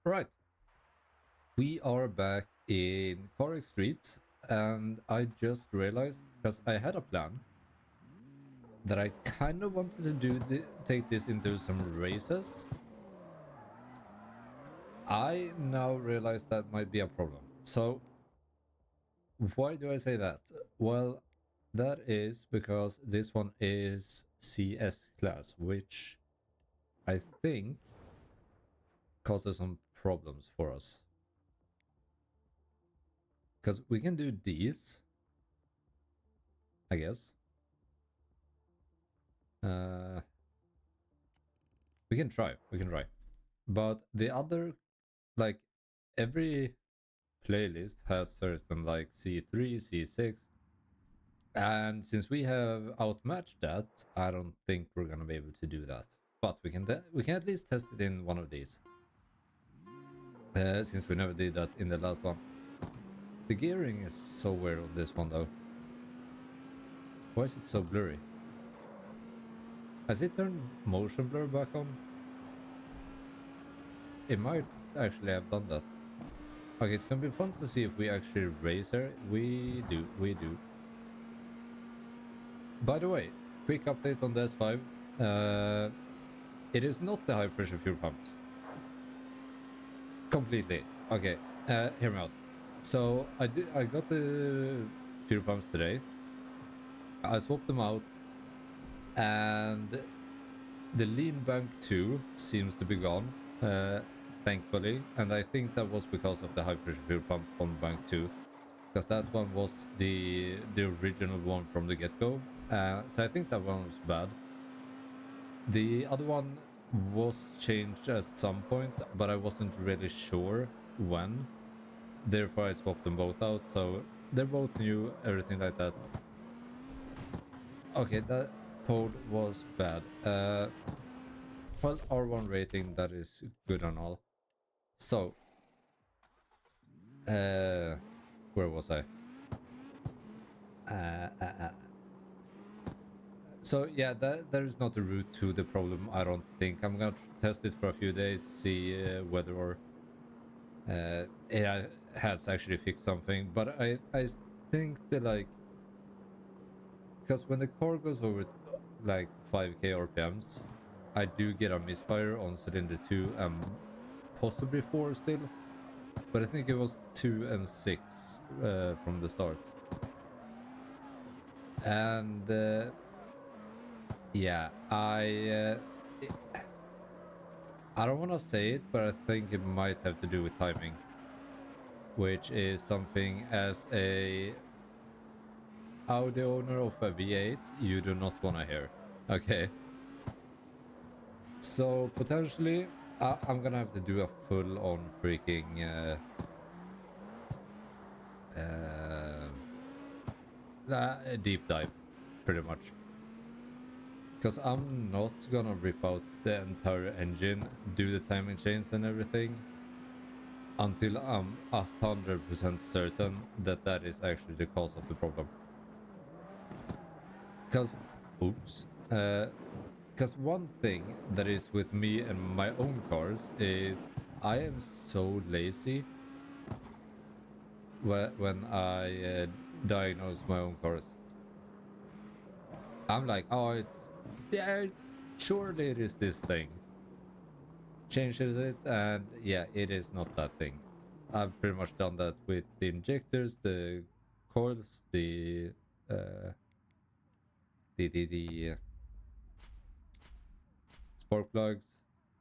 Right, we are back in Corrick Street, and I just realized because I had a plan that I kind of wanted to take this into some races. I now realize that might be a problem. So why do I say that? Well, that is because this one is CS class, which I think causes some problems for us. Because we can do these, I guess. Uh, we can try. We can try. But the other, like, every playlist has certain, like, C3, C6. And since we have outmatched that, I don't think we're gonna be able to do that. But we can at least test it in one of these. Since we never did that in the last one. The gearing is so weird on this one, though. Why is it so blurry? Has it turned motion blur back on? It might actually have done that. Okay, it's gonna be fun to see if we actually race here. We do. By the way, quick update on the S5. It is not the high pressure fuel pumps. Completely. Okay, hear me out. So I got the fuel pumps today. I swapped them out, and the lean bank 2 seems to be gone, thankfully, and I think that was because of the high pressure fuel pump on bank 2, because that one was the original one from the get-go, so I think that one was bad. The other one was changed at some point, but I wasn't really sure when, therefore I swapped them both out, so they're both new, everything like that. Okay, that code was bad. Well, R1 rating, that is good and all. So, where was I? Uh, uh, uh. So yeah, there is not a root to the problem. I don't think. I'm gonna test it for a few days, see whether or it has actually fixed something. But I think that, like, because when the car goes over like 5k RPMs, I do get a misfire on cylinder 2 and possibly 4 still. But I think it was 2 and 6 from the start. And yeah, I don't want to say it, but I think it might have to do with timing, which is something as a Audi owner of a V8 you do not want to hear. Okay, so potentially I'm gonna have to do a full-on freaking a deep dive, pretty much. Because I'm not gonna rip out the entire engine, do the timing chains and everything, until I'm 100% certain that that is actually the cause of the problem. Because, oops. Because one thing that is with me and my own cars is I am so lazy when I diagnose my own cars. I'm like, oh, yeah, surely it is this thing. Changes it, and yeah, it is not that thing. I've pretty much done that with the injectors, the coils, uh, the spark plugs,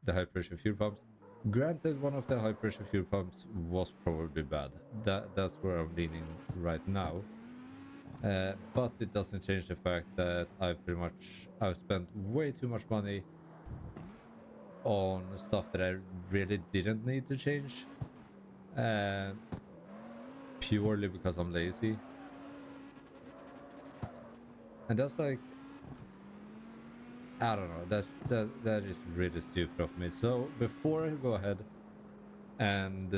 the high pressure fuel pumps. Granted, one of the high pressure fuel pumps was probably bad. That's where I'm leaning right now. But it doesn't change the fact that I've spent way too much money on stuff that I really didn't need to change. Uh, Purely because I'm lazy. And that's like, I don't know, that is really stupid of me. So before I go ahead and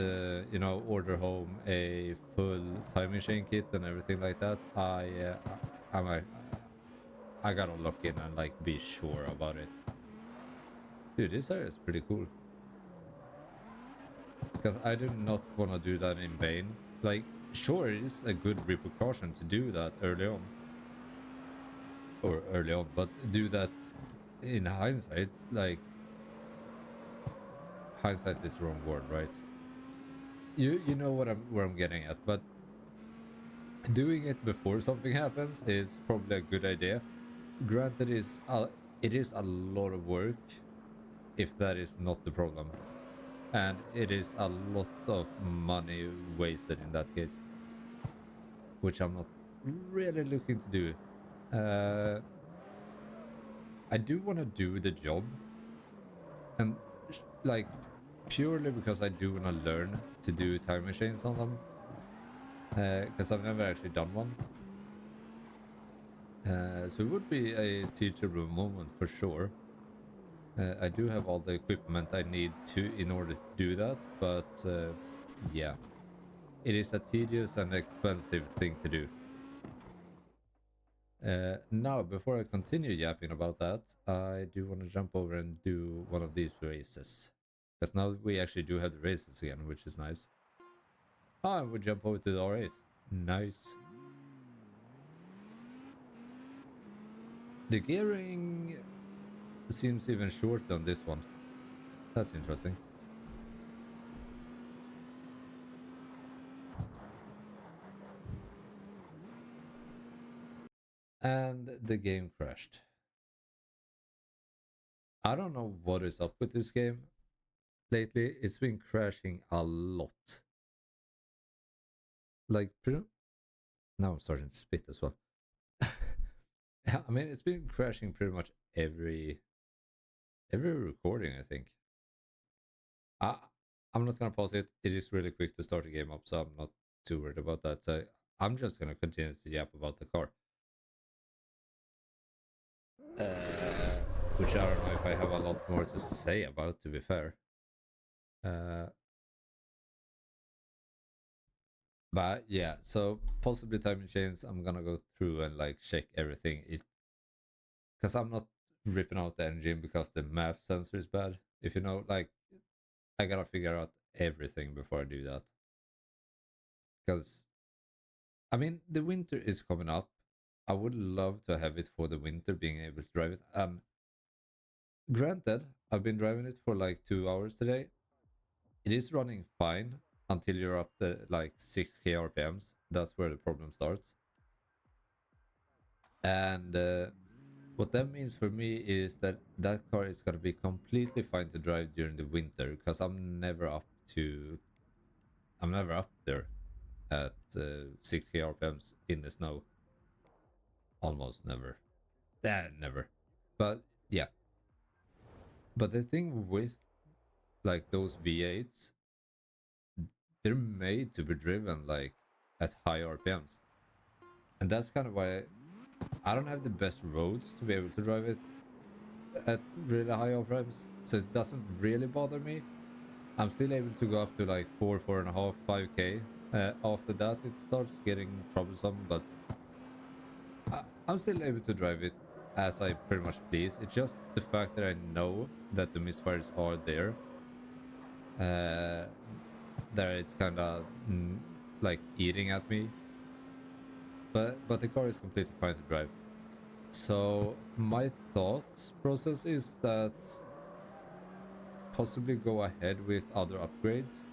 you know, order home a full timing chain kit and everything like that, I'm like, I gotta look in and like be sure about it. Dude, this area is pretty cool. Because I do not want to do that in vain. Like, sure, it is a good repercussion to do that early on. Or early on, but do that in hindsight. Like, hindsight is the wrong word, right? You know what where I'm getting at, but doing it before something happens is probably a good idea. Granted, it is a lot of work if that is not the problem. And it is a lot of money wasted in that case, which I'm not really looking to do. Uh, I do want to do the job, and like purely because I do want to learn to do time machines on them, because I've never actually done one. So it would be a teachable moment for sure. I do have all the equipment I need to in order to do that, but yeah, it is a tedious and expensive thing to do. Now, before I continue yapping about that, I do want to jump over and do one of these races. Because now we actually do have the races again, which is nice. Ah, we jump over to the R8. Nice. The gearing seems even shorter on this one. That's interesting. And the game crashed. I don't know what is up with this game. Lately, it's been crashing a lot. Like, now I'm starting to spit as well. Yeah, I mean, it's been crashing pretty much every recording, I think. I, I'm not gonna pause it. It is really quick to start the game up, so I'm not too worried about that. So I'm just gonna continue to yap about the car. Which I don't know if I have a lot more to say about, to be fair. Uh, but yeah, so possibly timing chains. I'm gonna go through and like check everything. Because I'm not ripping out the engine because the math sensor is bad. If you know, like, I gotta figure out everything before I do that. Because I mean, the winter is coming up. I would love to have it for the winter, being able to drive it. Granted, I've been driving it for like 2 hours today. It is running fine until you're up to like 6k RPMs. That's where the problem starts. And what that means for me is that that car is gonna be completely fine to drive during the winter because I'm never up there at 6k RPMs in the snow. Almost never. Never. But yeah. But the thing with like those V8s, they're made to be driven like at high RPMs. And that's kind of why I don't have the best roads to be able to drive it at really high RPMs. So it doesn't really bother me. I'm still able to go up to like 4.5, 5k. After that, it starts getting troublesome, but I'm still able to drive it as I pretty much please. It's just the fact that I know that the misfires are there. That it's kind of like eating at me. But the car is completely fine to drive. So my thought process is that possibly go ahead with other upgrades.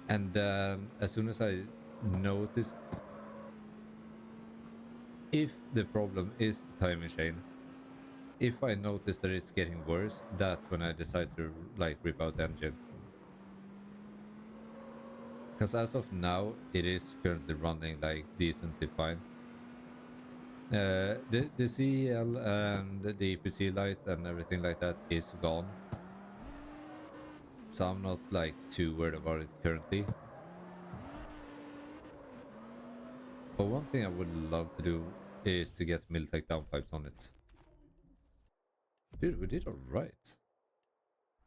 And then as soon as I notice if the problem is the timing chain, if I notice that it's getting worse, that's when I decide to like rip out the engine. Because as of now, it is currently running like decently fine. The CEL and the EPC light and everything like that is gone. So I'm not like too worried about it currently. But one thing I would love to do is to get Miltech downpipes on it. Dude, we did alright.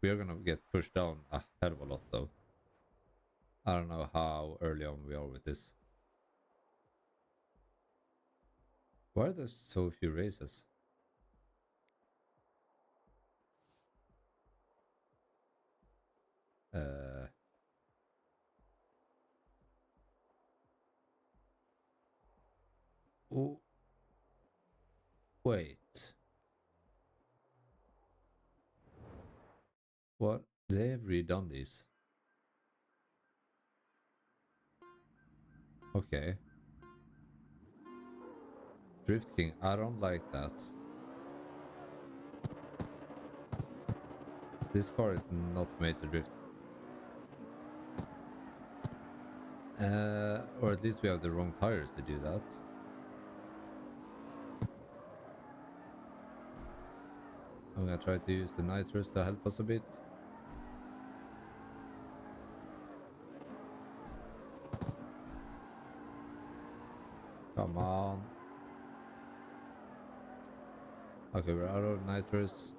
We are gonna get pushed down a hell of a lot though. I don't know how early on we are with this. Why are there so few races? Wait. What? They have redone these. Okay. Drift King, I don't like that. This car is not made to drift. Or at least we have the wrong tires to do that. I'm gonna try to use the nitrous to help us a bit. Come on. Okay, we're out of nitrous.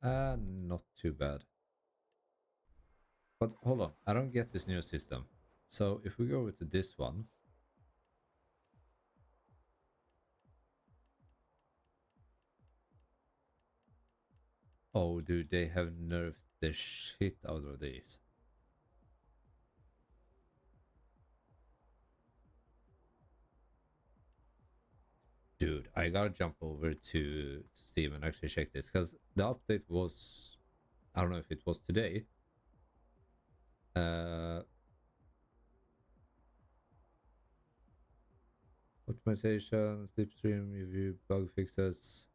Not too bad. But hold on, I don't get this new system. So if we go over to this one. Oh, dude, they have nerfed the shit out of these. Dude, I gotta jump over to Steam and actually check this, because the update was, I don't know if it was today. Optimization, slipstream review, bug fixes.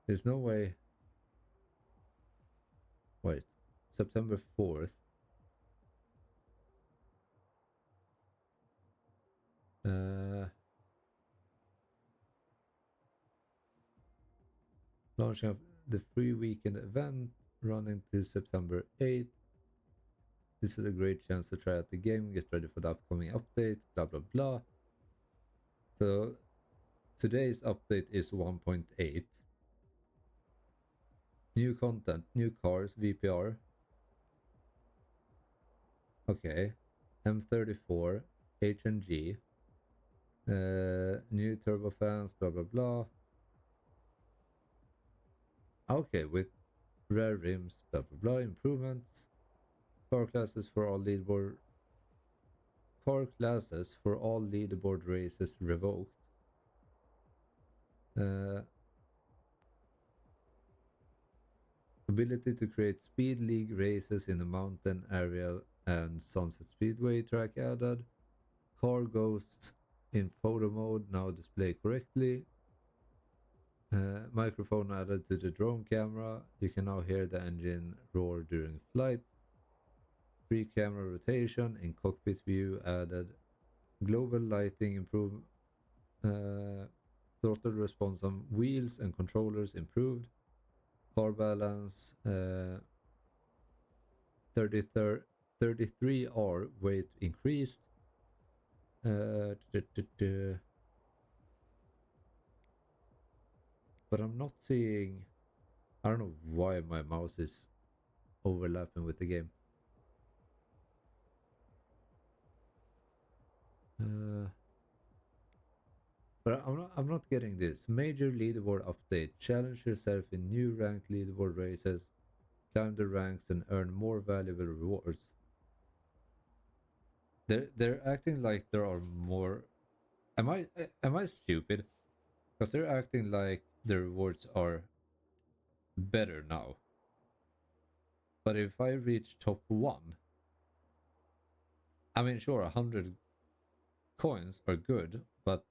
There's no way. Wait, September 4th. Launching of the free weekend event running till September 8th. This is a great chance to try out the game, get ready for the upcoming update, blah blah blah. So today's update is 1.8. New content, new cars, VPR. Okay. M34, HNG. New turbofans, blah blah blah. Okay, with rare rims, blah blah blah, improvements. Car classes for all leaderboard races revoked. Ability to create speed league races in the mountain area and Sunset Speedway track added. Car ghosts in photo mode now display correctly. Microphone added to the drone camera. You can now hear the engine roar during flight. Free camera rotation in cockpit view added. Global lighting improved. Throttle response on wheels and controllers improved. Car balance. 33R weight increased. But I'm not seeing. I don't know why my mouse is overlapping with the game. But I'm not getting this. Major leaderboard update. Challenge yourself in new ranked leaderboard races. Climb the ranks and earn more valuable rewards. They're acting like there are more. Am I stupid? Because they're acting like the rewards are better now. But if I reach top 1, I mean, sure, 100 coins are good, but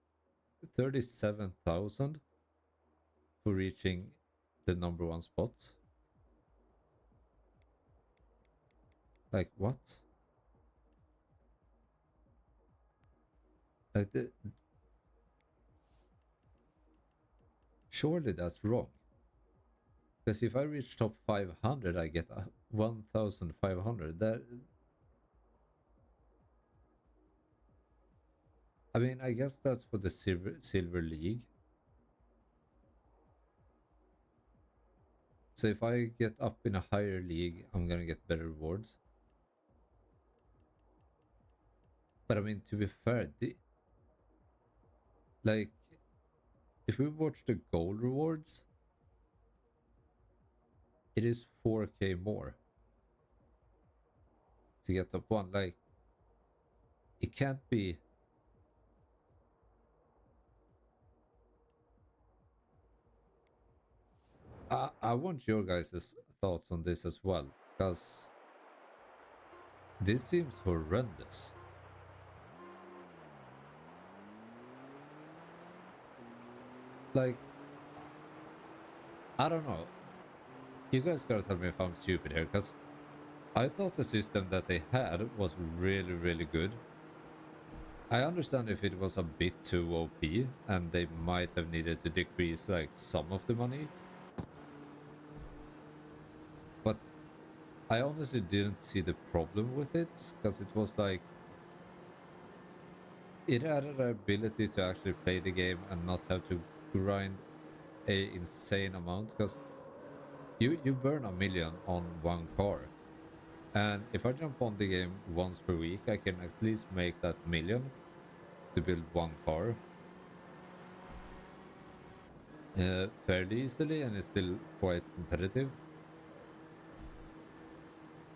37,000 for reaching the number 1 spot. Like, what? Like, surely that's wrong. Because if I reach top 500, I get 1,500. That, I mean, I guess that's for the silver league. So if I get up in a higher league, I'm gonna get better rewards. But I mean, to be fair, like, if we watch the gold rewards, it is 4k more to get top 1. Like, it can't be. I want your guys' thoughts on this as well, because this seems horrendous. Like, I don't know. You guys gotta tell me if I'm stupid here, because I thought the system that they had was really, really good. I understand if it was a bit too OP, and they might have needed to decrease like some of the money, but I honestly didn't see the problem with it, because it was like it added the ability to actually play the game and not have to grind a insane amount, because you burn 1 million on one car, and if I jump on the game once per week, I can at least make that 1 million to build one car fairly easily, and it's still quite competitive.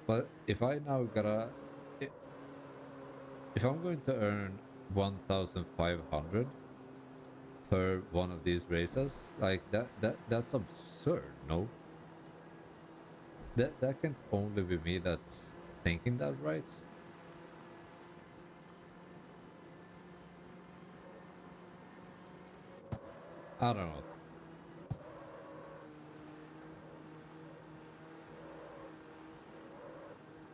But if I now gotta, if I'm going to earn 1,500 per one of these races, like that's absurd. No, that can't only be me that's thinking that, right? I don't know.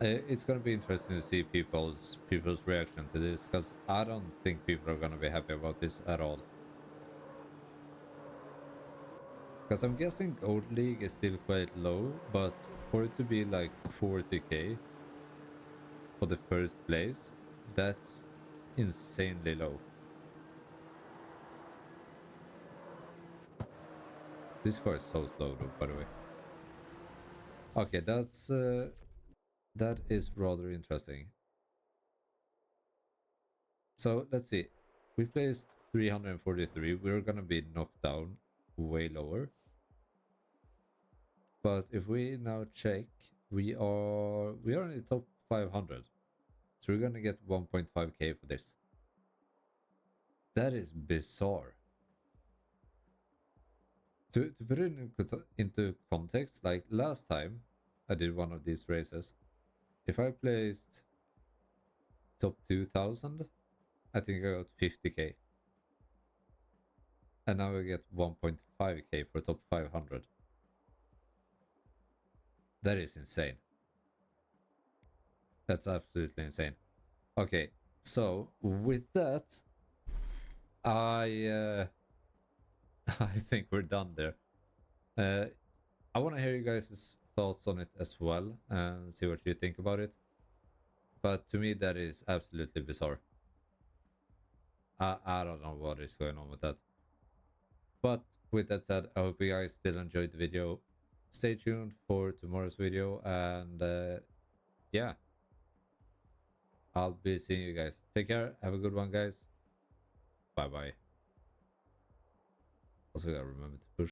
It's gonna be interesting to see people's reaction to this, because I don't think people are gonna be happy about this at all. Because I'm guessing Gold League is still quite low, but for it to be like 40k for the first place, that's insanely low. This car is so slow though, by the way. Okay, that is rather interesting. So let's see. We placed 343. We're gonna be knocked down way lower. But if we now check, we are in the top 500. So we're gonna get 1.5k for this. That is bizarre. To put it into context, like last time I did one of these races, if I placed top 2000, I think I got 50k. And now I get 1.5k for top 500. That is insane. That's absolutely insane. Okay, so with that, I I think we're done there. I want to hear you guys' thoughts on it as well and see what you think about it. But to me, that is absolutely bizarre. I don't know what is going on with that. But with that said, I hope you guys still enjoyed the video. Stay tuned for tomorrow's video, and yeah, I'll be seeing you guys. Take care. Have a good one, guys. Bye bye. Also, gotta remember to push.